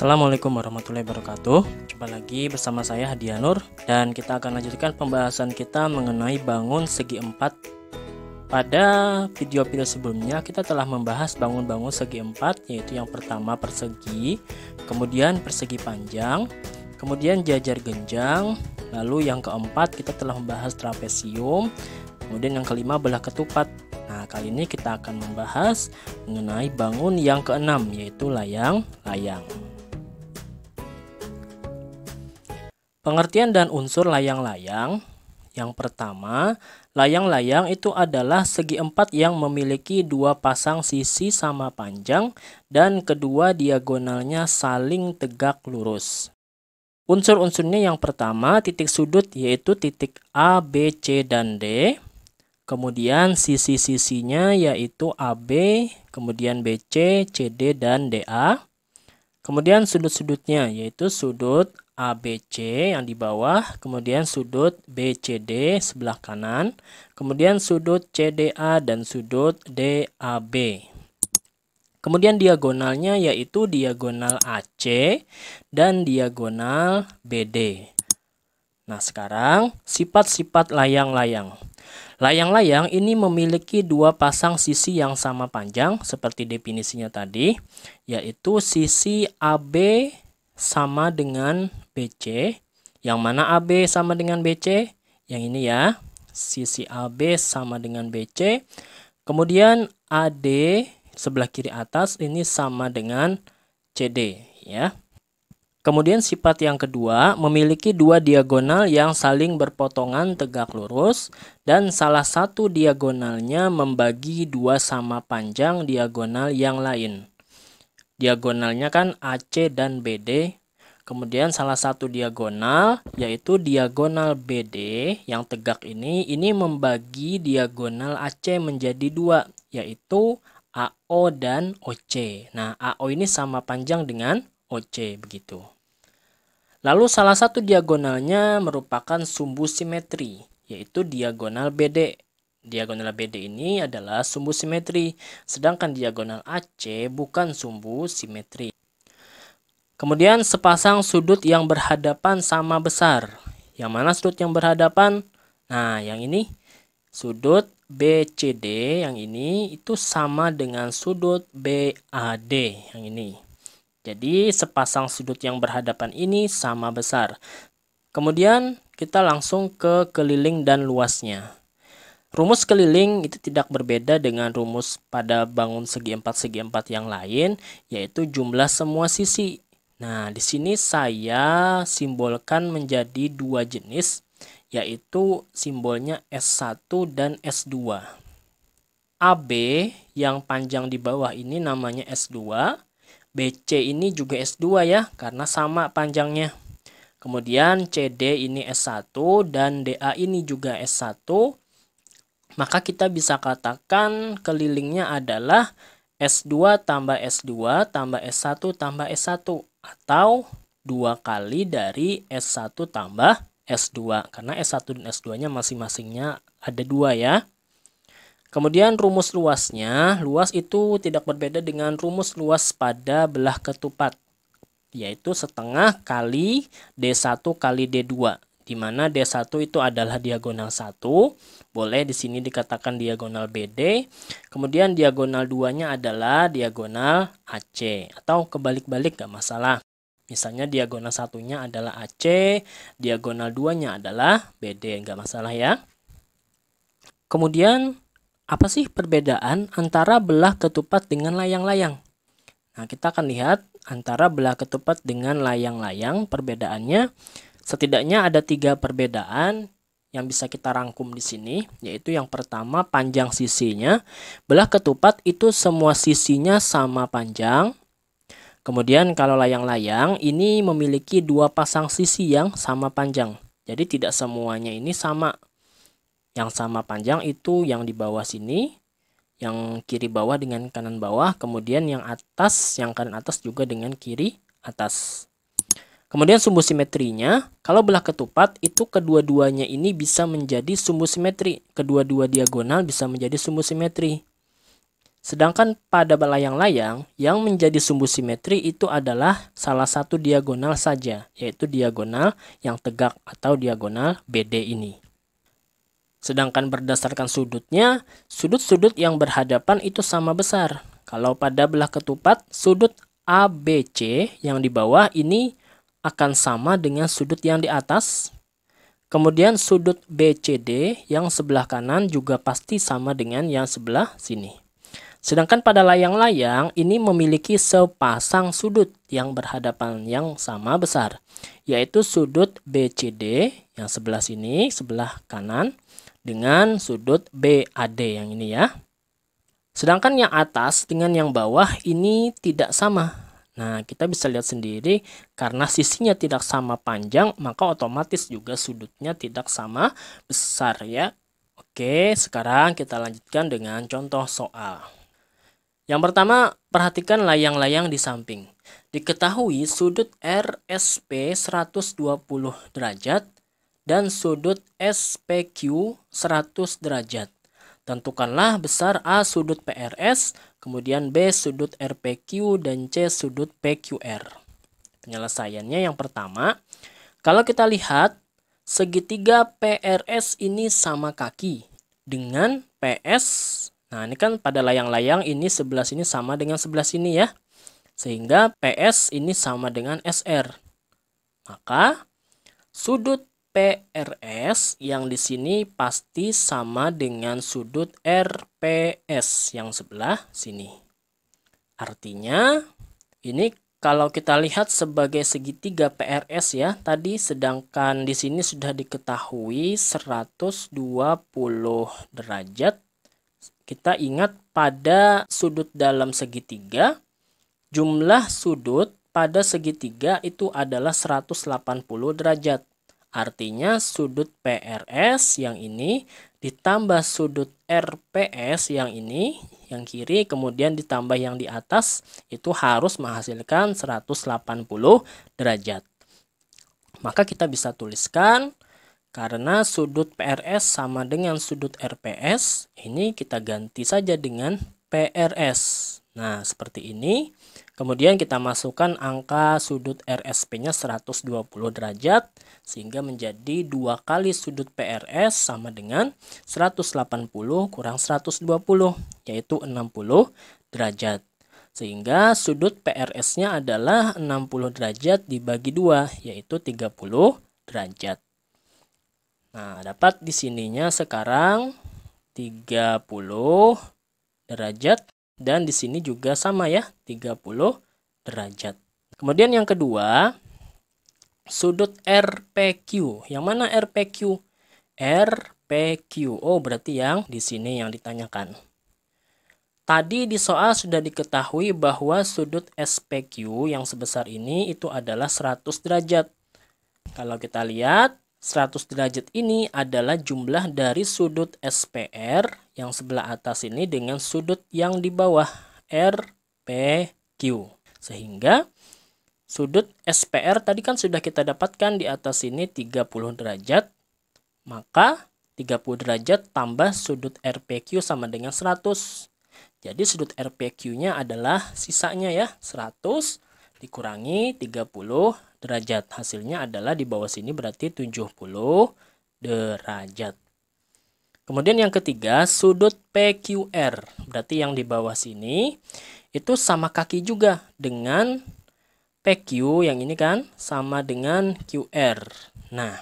Assalamualaikum warahmatullahi wabarakatuh. Jumpa lagi bersama saya Hadiah Nur, dan kita akan lanjutkan pembahasan kita mengenai bangun segi empat. Pada video-video sebelumnya kita telah membahas bangun-bangun segi empat, yaitu yang pertama persegi, kemudian persegi panjang, kemudian jajar genjang, lalu yang keempat kita telah membahas trapesium, kemudian yang kelima belah ketupat. Nah, kali ini kita akan membahas mengenai bangun yang keenam, yaitu layang-layang. Pengertian dan unsur layang-layang. Yang pertama, layang-layang itu adalah segi empat yang memiliki dua pasang sisi sama panjang dan kedua diagonalnya saling tegak lurus. Unsur-unsurnya yang pertama titik sudut, yaitu titik A, B, C, dan D. Kemudian sisi-sisinya yaitu AB, kemudian BC, CD, dan DA. Kemudian sudut-sudutnya yaitu sudut ABC yang di bawah, kemudian sudut BCD sebelah kanan, kemudian sudut CDA dan sudut DAB. Kemudian diagonalnya yaitu diagonal AC dan diagonal BD. Nah, sekarang sifat-sifat layang-layang. Layang-layang ini memiliki dua pasang sisi yang sama panjang seperti definisinya tadi, yaitu sisi AB sama dengan BC. Yang mana AB sama dengan BC? Yang ini ya, sisi AB sama dengan BC. Kemudian AD sebelah kiri atas ini sama dengan CD ya. Kemudian sifat yang kedua, memiliki dua diagonal yang saling berpotongan tegak lurus dan salah satu diagonalnya membagi dua sama panjang diagonal yang lain. Diagonalnya kan AC dan BD. Kemudian salah satu diagonal yaitu diagonal BD yang tegak ini membagi diagonal AC menjadi dua, yaitu AO dan OC. Nah, AO ini sama panjang dengan OC begitu. Lalu salah satu diagonalnya merupakan sumbu simetri, yaitu diagonal BD. Diagonal BD ini adalah sumbu simetri, sedangkan diagonal AC bukan sumbu simetri. Kemudian sepasang sudut yang berhadapan sama besar. Yang mana sudut yang berhadapan? Nah, yang ini sudut BCD yang ini itu sama dengan sudut BAD yang ini. Jadi sepasang sudut yang berhadapan ini sama besar. Kemudian kita langsung ke keliling dan luasnya. Rumus keliling itu tidak berbeda dengan rumus pada bangun segi empat yang lain, yaitu jumlah semua sisi. Nah, di sini saya simbolkan menjadi dua jenis, yaitu simbolnya S1 dan S2. AB yang panjang di bawah ini namanya S2. BC ini juga S2 ya, karena sama panjangnya. Kemudian CD ini S1 dan DA ini juga S1. Maka kita bisa katakan kelilingnya adalah S2 tambah S2 tambah S1 tambah S1. Atau 2 kali dari S1 tambah S2. Karena S1 dan S2-nya masing-masingnya ada 2 ya. Kemudian rumus luasnya, luas itu tidak berbeda dengan rumus luas pada belah ketupat, yaitu setengah kali D1 kali D2, di mana D1 itu adalah diagonal 1, boleh di sini dikatakan diagonal BD, kemudian diagonal 2-nya adalah diagonal AC, atau kebalik-balik gak masalah. Misalnya diagonal 1-nya adalah AC, diagonal 2-nya adalah BD, gak masalah ya. Kemudian apa sih perbedaan antara belah ketupat dengan layang-layang? Nah, kita akan lihat antara belah ketupat dengan layang-layang perbedaannya. Setidaknya ada 3 perbedaan yang bisa kita rangkum di sini, yaitu yang pertama panjang sisinya. Belah ketupat itu semua sisinya sama panjang. Kemudian kalau layang-layang ini memiliki dua pasang sisi yang sama panjang. Jadi tidak semuanya ini sama. Yang sama panjang itu yang di bawah sini, yang kiri bawah dengan kanan bawah, kemudian yang atas, yang kanan atas juga dengan kiri atas. Kemudian sumbu simetrinya, kalau belah ketupat itu kedua-duanya ini bisa menjadi sumbu simetri. Kedua-dua diagonal bisa menjadi sumbu simetri. Sedangkan pada layang-layang yang menjadi sumbu simetri itu adalah salah satu diagonal saja, yaitu diagonal yang tegak atau diagonal BD ini. Sedangkan berdasarkan sudutnya, sudut-sudut yang berhadapan itu sama besar. Kalau pada belah ketupat, sudut ABC yang di bawah ini akan sama dengan sudut yang di atas. Kemudian sudut BCD yang sebelah kanan juga pasti sama dengan yang sebelah sini. Sedangkan pada layang-layang ini memiliki sepasang sudut yang berhadapan yang sama besar, yaitu sudut BCD yang sebelah sini, sebelah kanan, dengan sudut BAD yang ini ya. Sedangkan yang atas dengan yang bawah ini tidak sama. Nah, kita bisa lihat sendiri karena sisinya tidak sama panjang, maka otomatis juga sudutnya tidak sama besar ya. Oke, sekarang kita lanjutkan dengan contoh soal. Yang pertama, perhatikan layang-layang di samping. Diketahui sudut RSP 120 derajat dan sudut SPQ 100 derajat. Tentukanlah besar A sudut PRS, kemudian B sudut RPQ, dan C sudut PQR. Penyelesaiannya yang pertama, kalau kita lihat segitiga PRS ini sama kaki dengan PS. Nah, ini kan pada layang-layang ini sebelah sini sama dengan sebelah sini ya. Sehingga PS ini sama dengan SR. Maka sudut PRS yang di sini pasti sama dengan sudut RPS yang sebelah sini. Artinya ini kalau kita lihat sebagai segitiga PRS ya, tadi sedangkan di sini sudah diketahui 120 derajat. Kita ingat pada sudut dalam segitiga, jumlah sudut pada segitiga itu adalah 180 derajat. Artinya sudut PRS yang ini ditambah sudut RPS yang ini, yang kiri, kemudian ditambah yang di atas, itu harus menghasilkan 180 derajat. Maka kita bisa tuliskan karena sudut PRS sama dengan sudut RPS, ini kita ganti saja dengan PRS. Nah, seperti ini. Kemudian kita masukkan angka sudut RSP-nya 120 derajat, sehingga menjadi 2 kali sudut PRS sama dengan 180 kurang 120, yaitu 60 derajat. Sehingga sudut PRS-nya adalah 60 derajat dibagi 2, yaitu 30 derajat. Nah, dapat di sininya sekarang 30 derajat dan di sini juga sama ya, 30 derajat. Kemudian yang kedua, sudut RPQ. Yang mana RPQ? RPQ. Oh, berarti yang di sini yang ditanyakan. Tadi di soal sudah diketahui bahwa sudut SPQ yang sebesar ini itu adalah 100 derajat. Kalau kita lihat 100 derajat ini adalah jumlah dari sudut SPR yang sebelah atas ini dengan sudut yang di bawah RPQ. Sehingga sudut SPR tadi kan sudah kita dapatkan di atas ini 30 derajat. Maka 30 derajat tambah sudut RPQ sama dengan 100. Jadi sudut RPQ-nya adalah sisanya ya 100 dikurangi 30 derajat. Hasilnya adalah di bawah sini berarti 70 derajat. Kemudian yang ketiga, sudut PQR. Berarti yang di bawah sini itu sama kaki juga dengan PQ yang ini kan sama dengan QR. Nah,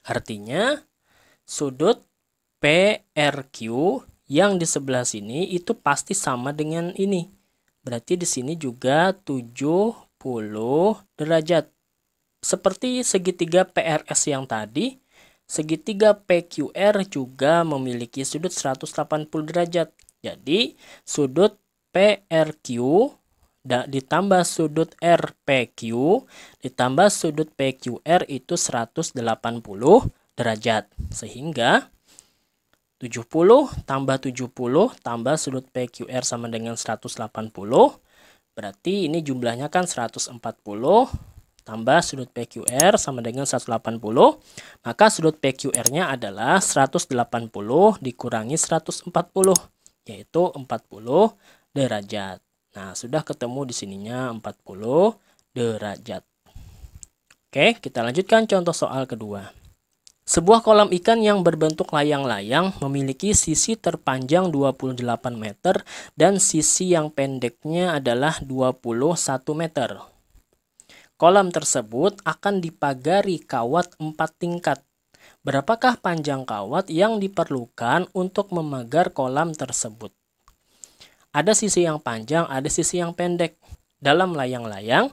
artinya sudut PRQ yang di sebelah sini itu pasti sama dengan ini. Berarti di sini juga 70 derajat. Seperti segitiga PRS yang tadi, segitiga PQR juga memiliki sudut 180 derajat. Jadi, sudut PRQ ditambah sudut RPQ ditambah sudut PQR itu 180 derajat. Sehingga 70 tambah 70 tambah sudut PQR sama dengan 180. Berarti ini jumlahnya kan 140 tambah sudut PQR sama dengan 180. Maka sudut PQR-nya adalah 180 dikurangi 140. yaitu 40 derajat. Nah, sudah ketemu di sininya 40 derajat. Oke, kita lanjutkan contoh soal kedua. Sebuah kolam ikan yang berbentuk layang-layang memiliki sisi terpanjang 28 meter dan sisi yang pendeknya adalah 21 meter. Kolam tersebut akan dipagari kawat 4 tingkat. Berapakah panjang kawat yang diperlukan untuk memagar kolam tersebut? Ada sisi yang panjang, ada sisi yang pendek. Dalam layang-layang,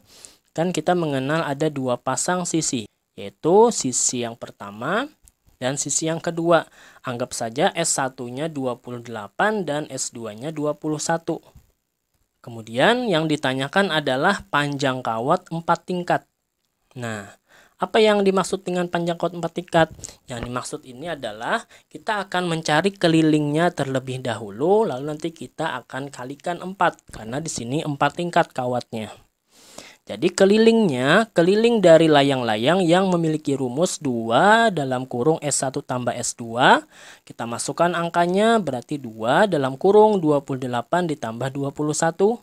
kan kita mengenal ada 2 pasang sisi, yaitu sisi yang pertama dan sisi yang kedua. Anggap saja S1-nya 28 dan S2-nya 21. Kemudian yang ditanyakan adalah panjang kawat 4 tingkat. Nah, apa yang dimaksud dengan panjang kawat 4 tingkat? Yang dimaksud ini adalah kita akan mencari kelilingnya terlebih dahulu, lalu nanti kita akan kalikan 4 karena di sini 4 tingkat kawatnya. Jadi kelilingnya, keliling dari layang-layang yang memiliki rumus 2 dalam kurung S1 tambah S2. Kita masukkan angkanya berarti 2 dalam kurung 28 ditambah 21.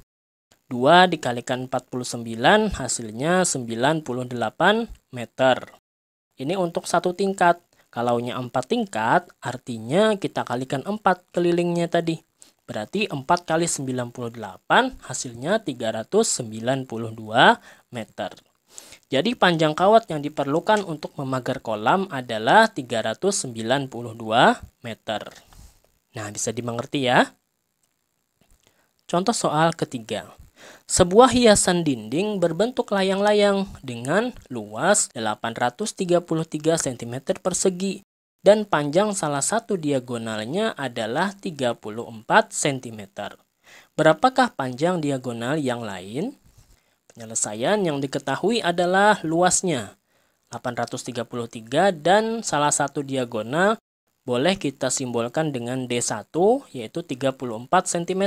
2 dikalikan 49 hasilnya 98 meter. Ini untuk 1 tingkat. Kalaunya 4 tingkat artinya kita kalikan 4 kelilingnya tadi. Berarti 4 kali 98 hasilnya 392 meter. Jadi panjang kawat yang diperlukan untuk memagar kolam adalah 392 meter. Nah, bisa dimengerti ya. Contoh soal ketiga. Sebuah hiasan dinding berbentuk layang-layang dengan luas 833 cm persegi dan panjang salah satu diagonalnya adalah 34 cm. Berapakah panjang diagonal yang lain? Penyelesaian yang diketahui adalah luasnya 833 dan salah satu diagonal boleh kita simbolkan dengan D1 yaitu 34 cm.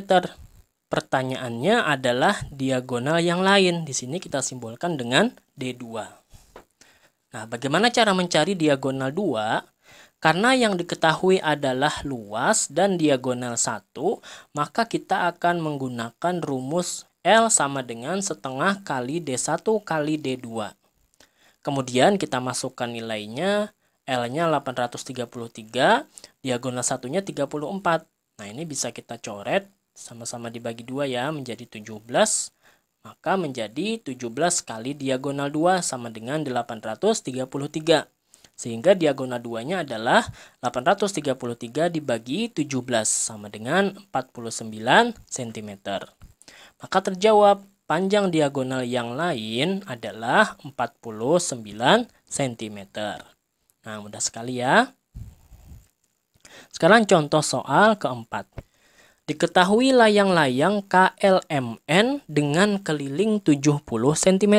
Pertanyaannya adalah diagonal yang lain. Di sini kita simbolkan dengan D2. Nah, bagaimana cara mencari diagonal 2? Karena yang diketahui adalah luas dan diagonal 1, maka kita akan menggunakan rumus L sama dengan setengah kali D1 kali D2. Kemudian kita masukkan nilainya, L-nya 833, diagonal 1-nya 34. Nah, ini bisa kita coret. Sama-sama dibagi 2 ya, menjadi 17. Maka menjadi 17 kali diagonal 2 sama dengan 833. Sehingga diagonal 2-nya adalah 833 dibagi 17 sama dengan 49 cm. Maka terjawab panjang diagonal yang lain adalah 49 cm. Nah, mudah sekali ya. Sekarang contoh soal keempat. Diketahui layang-layang KLMN dengan keliling 70 cm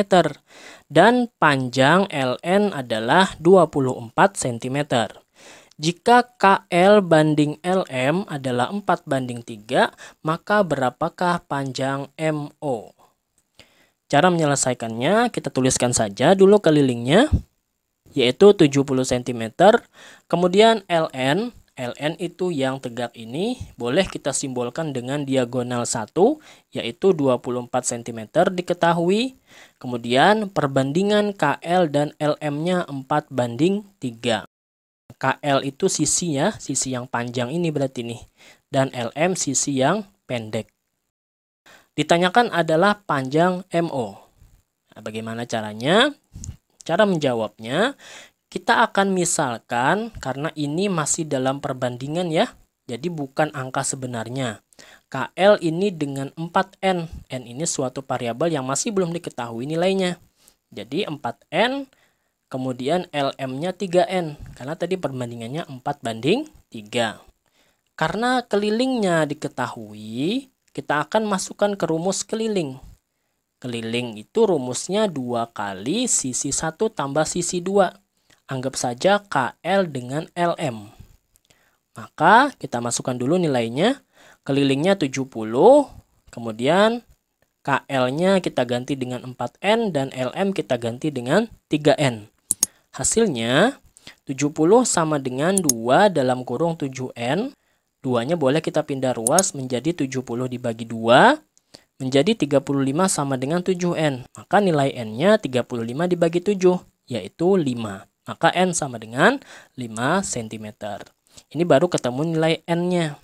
dan panjang LN adalah 24 cm. Jika KL banding LM adalah 4:3, maka berapakah panjang MO? Cara menyelesaikannya, kita tuliskan saja dulu kelilingnya, yaitu 70 cm. Kemudian LN itu yang tegak ini boleh kita simbolkan dengan diagonal 1 yaitu 24 cm diketahui. Kemudian perbandingan KL dan LM-nya 4:3. KL itu sisi ya, sisi yang panjang ini berarti nih. Dan LM sisi yang pendek. Ditanyakan adalah panjang MO. Nah, bagaimana caranya? Cara menjawabnya, kita akan misalkan karena ini masih dalam perbandingan ya. Jadi bukan angka sebenarnya. KL ini dengan 4N. N ini suatu variabel yang masih belum diketahui nilainya. Jadi 4N, kemudian LM-nya 3N. Karena tadi perbandingannya 4:3. Karena kelilingnya diketahui, kita akan masukkan ke rumus keliling. Keliling itu rumusnya 2 kali sisi 1 tambah sisi 2. Anggap saja KL dengan LM. Maka kita masukkan dulu nilainya. Kelilingnya 70. Kemudian KL-nya kita ganti dengan 4N dan LM kita ganti dengan 3N. Hasilnya 70 sama dengan 2 dalam kurung 7N. 2-nya boleh kita pindah ruas menjadi 70 dibagi 2 menjadi 35 sama dengan 7N. Maka nilai N-nya 35 dibagi 7, yaitu 5. Maka N sama dengan 5 cm. Ini baru ketemu nilai N-nya.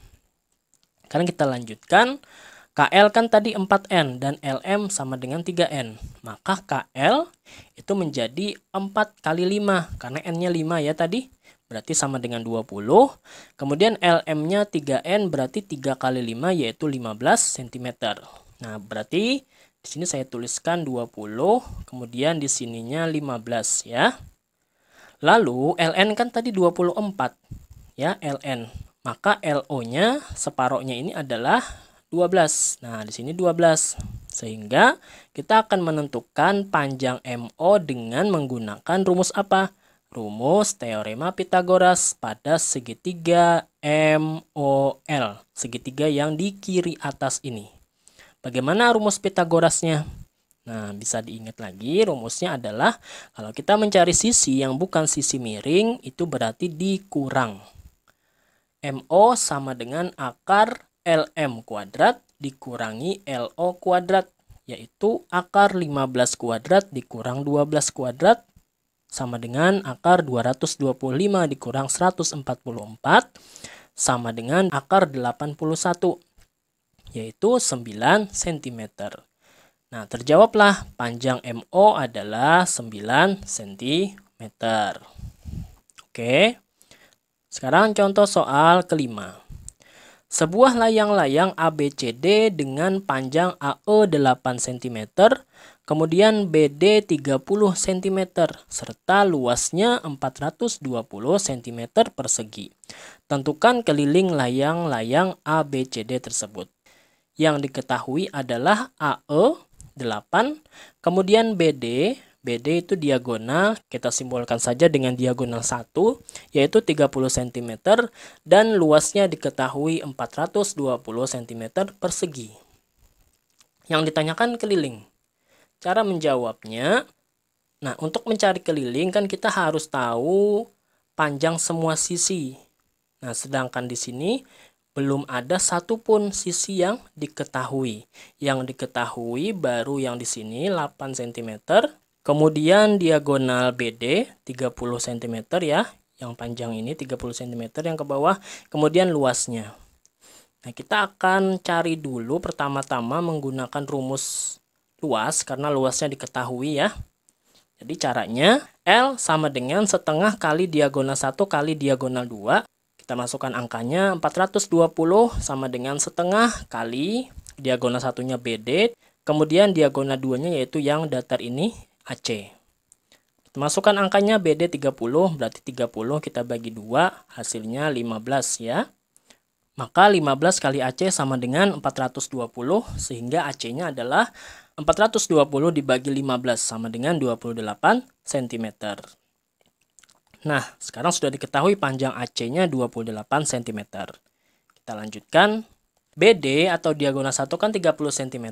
Sekarang kita lanjutkan. KL kan tadi 4N dan LM sama dengan 3N. Maka KL itu menjadi 4 kali 5. Karena N-nya 5 ya tadi. Berarti sama dengan 20. Kemudian LM-nya 3N berarti 3 kali 5 yaitu 15 cm. Nah, berarti di sini saya tuliskan 20, kemudian di sininya 15 ya. Lalu LN kan tadi 24 ya, LN. Maka LO-nya separohnya ini adalah 12. Nah, di sini 12. Sehingga kita akan menentukan panjang MO dengan menggunakan rumus apa? Rumus teorema Pythagoras pada segitiga MOL, segitiga yang di kiri atas ini. Bagaimana rumus Pythagorasnya? Nah, bisa diingat lagi, rumusnya adalah kalau kita mencari sisi yang bukan sisi miring, itu berarti dikurang. MO sama dengan akar LM kuadrat dikurangi LO kuadrat, yaitu akar 15 kuadrat dikurang 12 kuadrat sama dengan akar 225 dikurang 144 sama dengan akar 81, yaitu 9 cm. Nah, terjawablah panjang MO adalah 9 cm. Oke. Sekarang contoh soal kelima. Sebuah layang-layang ABCD dengan panjang AE 8 cm, kemudian BD 30 cm, serta luasnya 420 cm persegi. Tentukan keliling layang-layang ABCD tersebut. Yang diketahui adalah AE 8, kemudian BD itu diagonal, kita simbolkan saja dengan diagonal 1, yaitu 30 cm, dan luasnya diketahui 420 cm persegi. Yang ditanyakan keliling. Cara menjawabnya, nah untuk mencari keliling kan kita harus tahu panjang semua sisi. Nah, sedangkan di sini belum ada satupun sisi yang diketahui. Yang diketahui baru yang di sini 8 cm. Kemudian diagonal BD 30 cm ya. Yang panjang ini 30 cm yang ke bawah. Kemudian luasnya. Nah, kita akan cari dulu pertama-tama menggunakan rumus luas karena luasnya diketahui ya. Jadi caranya L sama dengan setengah kali diagonal 1 kali diagonal 2. Kita masukkan angkanya 420 sama dengan setengah kali diagonal satunya BD. Kemudian diagonal 2-nya yaitu yang datar ini AC. Kita masukkan angkanya BD 30 berarti 30 kita bagi 2 hasilnya 15 ya. Maka 15 kali AC sama dengan 420 sehingga AC-nya adalah 420 dibagi 15 sama dengan 28 cm. Nah, sekarang sudah diketahui panjang AC-nya 28 cm. Kita lanjutkan. BD atau diagonal 1 kan 30 cm.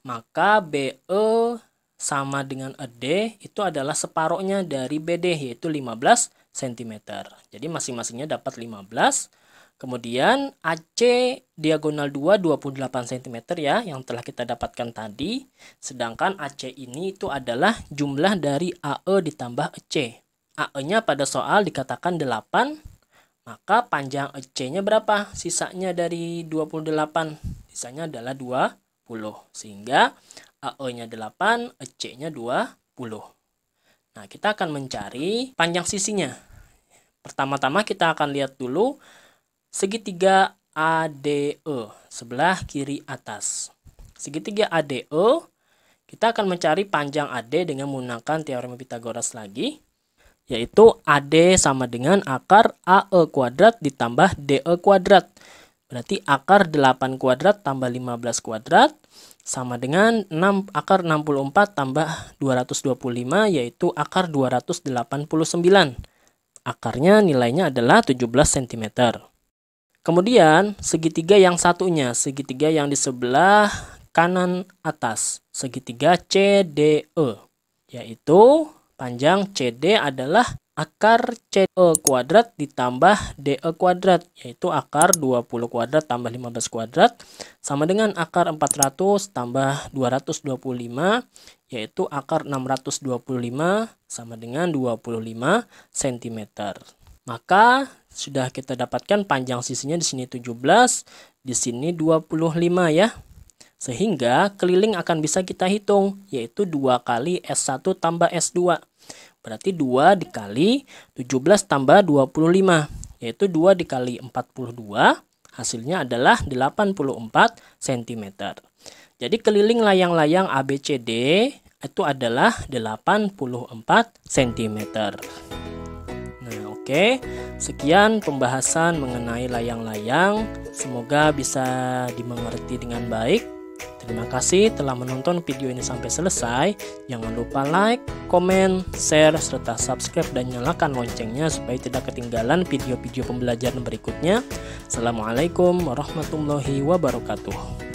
Maka BE sama dengan ED itu adalah separohnya dari BD yaitu 15 cm. Jadi masing-masingnya dapat 15. Kemudian AC diagonal 2 28 cm ya yang telah kita dapatkan tadi. Sedangkan AC ini itu adalah jumlah dari AE ditambah EC. AE-nya pada soal dikatakan 8, maka panjang EC-nya berapa? Sisanya dari 28, sisanya adalah 20. Sehingga AE-nya 8, EC-nya 20. Nah, kita akan mencari panjang sisinya. Pertama-tama kita akan lihat dulu segitiga ADE, sebelah kiri atas. Segitiga ADE, kita akan mencari panjang AD dengan menggunakan teorema Pythagoras lagi. Yaitu AD sama dengan akar AE kuadrat ditambah DE kuadrat. Berarti akar 8 kuadrat tambah 15 kuadrat sama dengan akar 64 tambah 225 yaitu akar 289. Akarnya nilainya adalah 17 cm. Kemudian segitiga yang satunya, segitiga yang di sebelah kanan atas, segitiga CDE, yaitu panjang CD adalah akar CE kuadrat ditambah DE kuadrat, yaitu akar 20 kuadrat tambah 15 kuadrat, sama dengan akar 400 tambah 225, yaitu akar 625 sama dengan 25 cm. Maka sudah kita dapatkan panjang sisinya di sini 17, di sini 25 ya. Sehingga keliling akan bisa kita hitung, yaitu 2 kali S1 tambah S2. Berarti 2 dikali 17 tambah 25, yaitu 2 dikali 42, hasilnya adalah 84 cm. Jadi keliling layang-layang ABCD itu adalah 84 cm. Nah, oke. Sekian pembahasan mengenai layang-layang. Semoga bisa dimengerti dengan baik. Terima kasih telah menonton video ini sampai selesai. Jangan lupa like, komen, share, serta subscribe dan nyalakan loncengnya supaya tidak ketinggalan video-video pembelajaran berikutnya. Assalamualaikum warahmatullahi wabarakatuh.